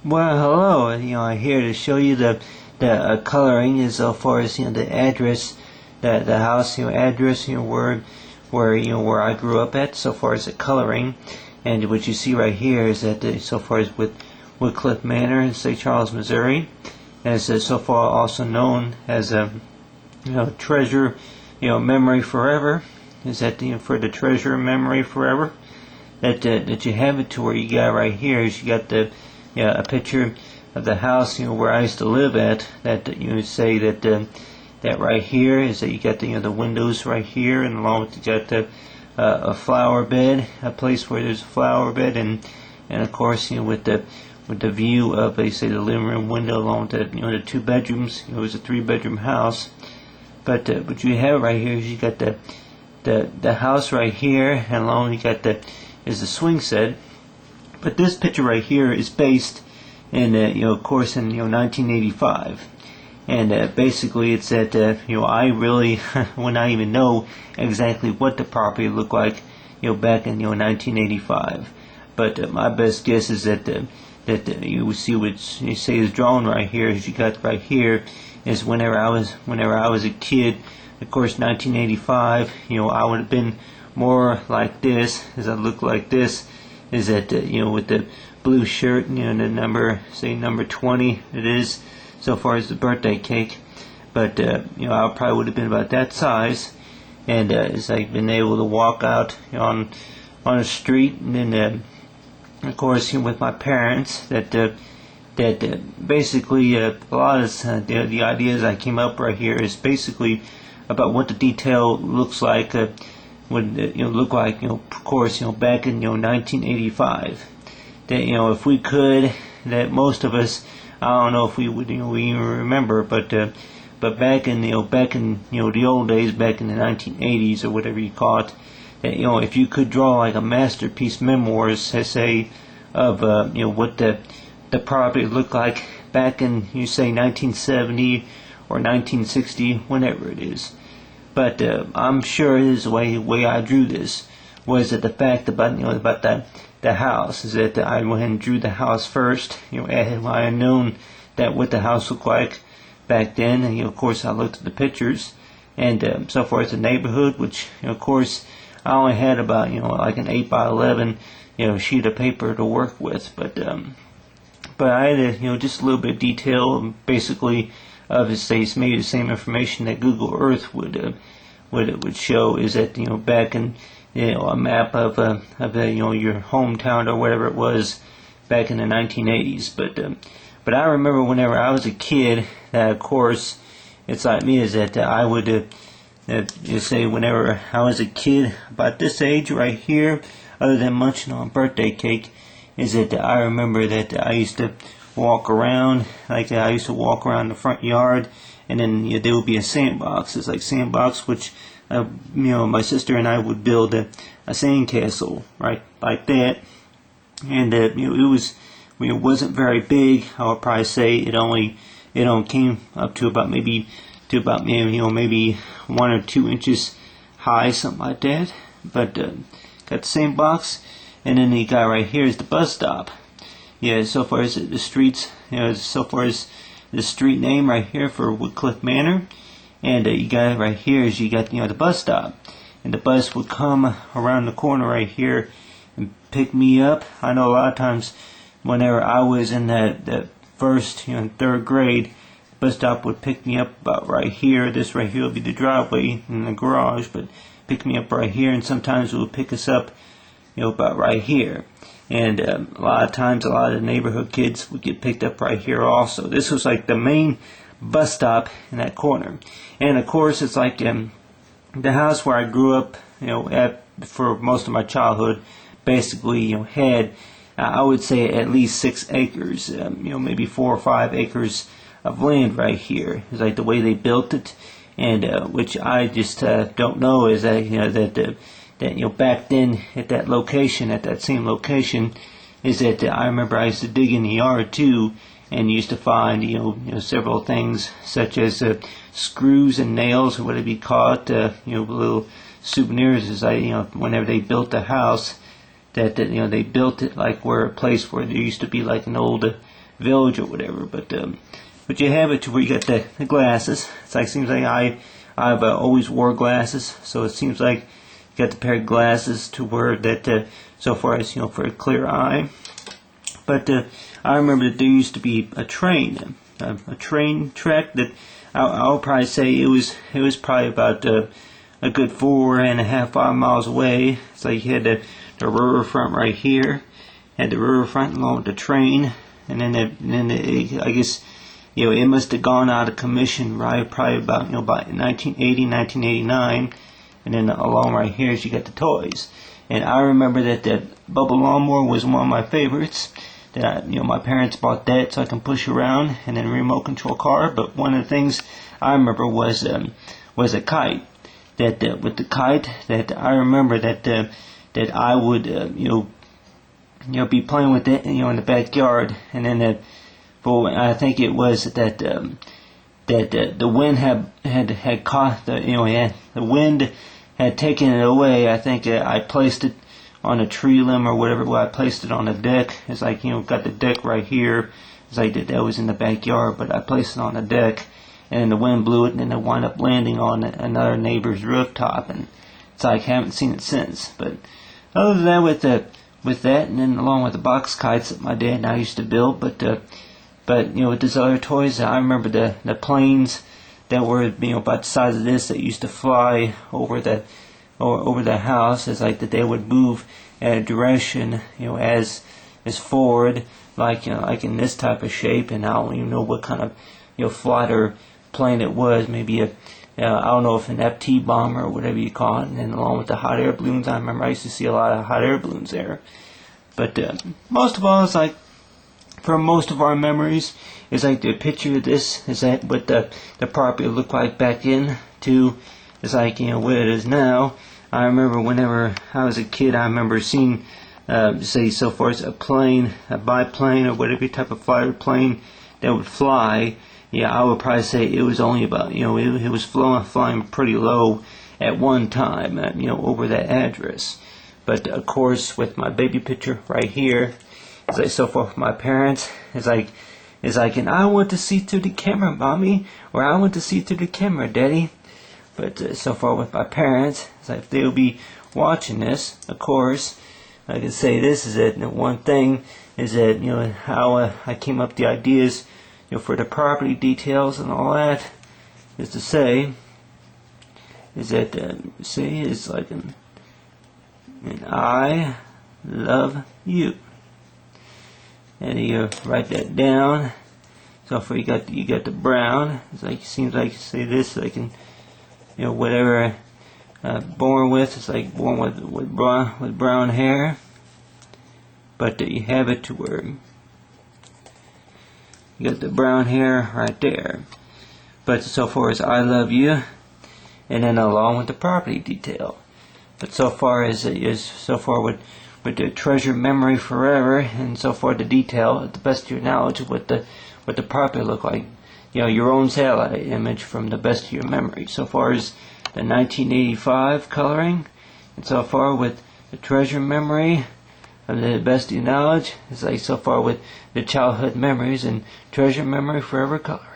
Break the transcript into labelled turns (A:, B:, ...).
A: Well, hello. I'm here to show you the coloring as far as the address, the house address where I grew up at. So far as the coloring, and what you see right here is that so far as with Woodcliff Manor in St. Charles, Missouri, as so far also known as Treasure Memory Forever. Is that for the Treasure Memory Forever? That you have it to where you got right here is you got a picture of the house where I used to live at. That you say that that right here is that you got the windows right here, and along with you got a flower bed, a place where there's a flower bed, and of course with the view of say the living room window along with the two bedrooms. It was a 3-bedroom house, but what you have right here is you got the house right here, and along you got is the swing set. But this picture right here is based in of course in 1985, and basically it's that I really would not even know exactly what the property looked like back in 1985. But my best guess is that you would see what you say is drawn right here, as you got right here, is whenever I was a kid. Of course, 1985. I would have been more like this, as I look like this. Is that with the blue shirt, the number, say number 20. It is so far as the birthday cake. But I probably would have been about that size, and as I've been able to walk out on the street, and then of course with my parents, that basically a lot of the ideas I came up right here is basically about what the detail looks like, would look like, of course, back in 1985. That if we could, that most of us, I don't know if we would we even remember, but back in the old days, back in the 1980s or whatever you call it, that if you could draw like a masterpiece memoirs, say, of what the property looked like back in, you say, 1970 or 1960, whenever it is. But I'm sure his way I drew this was that the fact about the house is that I went ahead and drew the house first. Had I known that what the house looked like back then, and of course I looked at the pictures, and so far as the neighborhood, which of course I only had about like an 8x11 sheet of paper to work with, but I had just a little bit of detail, basically, of maybe the same information that Google Earth would show, is that back in a map of your hometown or whatever it was back in the 1980s. But I remember whenever I was a kid, that of course it's like me, is that I would just say whenever I was a kid about this age right here, other than munching on birthday cake, is that I remember that I used to walk around, like I used to walk around the front yard, and then there would be a sandbox. It's like sandbox, which my sister and I would build a sandcastle, right, like that. And it wasn't very big. I would probably say it only came up to about maybe 1 or 2 inches high, something like that. But got the sandbox, and then the guy right here is the bus stop. Yeah, so far as the streets, so far as the street name right here for Woodcliff Manor, and you got right here is you got the bus stop, and the bus would come around the corner right here and pick me up. I know a lot of times whenever I was in that first, 3rd grade, the bus stop would pick me up about right here. This right here would be the driveway and the garage, but pick me up right here, and sometimes it would pick us up, about right here. And a lot of times, a lot of the neighborhood kids would get picked up right here also. This was like the main bus stop in that corner. And of course, it's like the house where I grew up, for most of my childhood, basically, had, I would say, at least 6 acres, maybe 4 or 5 acres of land right here. It's like the way they built it, and which I just don't know, is that that back then at that same location, is that I remember I used to dig in the yard too, and used to find several things such as screws and nails, or what it be called, little souvenirs. As whenever they built the house, that they built it like where a place where there used to be like an old village or whatever. But you have it to where you got the glasses. It's like, seems like I've always wore glasses, so it seems like you got the pair of glasses to wear that so far as, you know, for a clear eye. But I remember that there used to be a train track that I'll probably say it was probably about a good 4.5-5 miles away. It's like you had the riverfront right here, had the riverfront along with the train, and then I guess, you know, it must have gone out of commission right probably about, you know, about 1980, 1989, and then along right here is you got the toys. And I remember that the bubble lawnmower was one of my favorites. That you know, my parents bought that so I can push around, and then a remote control car. But one of the things I remember was a kite. That with the kite, that I remember that I would you know be playing with it, you know, in the backyard, and then I think it was that the wind had caught the wind had taken it away. I think I placed it on a tree limb or whatever. Well, I placed it on the deck. It's like, you know, got the deck right here. It's like that was in the backyard, but I placed it on the deck, and the wind blew it, and then it wound up landing on another neighbor's rooftop, and it's like I haven't seen it since. But other than that, with that, and then along with the box kites that my dad and I used to build, but you know, with these other toys, I remember the planes that were, you know, about the size of this, that used to fly over the house. It's like that they would move at a direction, you know, as forward, like, you know, like in this type of shape. And I don't even know what kind of, you know, flight or plane it was. Maybe I don't know if an FT bomber or whatever you call it. And then along with the hot air balloons, I remember I used to see a lot of hot air balloons there. But most of all, it's like, for most of our memories, it's like the picture of this is that what the property looked like back in to, it's like, you know, what it is now. I remember whenever I was a kid, I remember seeing, say, so far as a plane, a biplane, or whatever type of fighter plane that would fly. Yeah, I would probably say it was only about, you know, it was flying pretty low at one time, you know, over that address. But of course, with my baby picture right here, it's like, so far with my parents, it's like, and I want to see through the camera, mommy, or I want to see through the camera, daddy. But so far with my parents, it's like, if they'll be watching this, of course, I can say this is it. And one thing is that, you know, how I came up with the ideas, you know, for the property details and all that, is to say, is that, see, it's like and I love you. And you write that down. So far you got the brown. It's like, it seems like, say this, like, in, you know, whatever born with, it's like born with brown hair. But you have it to where you got the brown hair right there. But so far as I love you, and then along with the property detail. But so far as so far with the Treasure Memeory Forever, and so far the detail, at the best of your knowledge, of what the property look like. You know, your own satellite image from the best of your memory. So far as the 1985 coloring, and so far with the Treasure Memeory, of the best of your knowledge, it's like so far with the childhood memories and Treasure Memeory Forever coloring.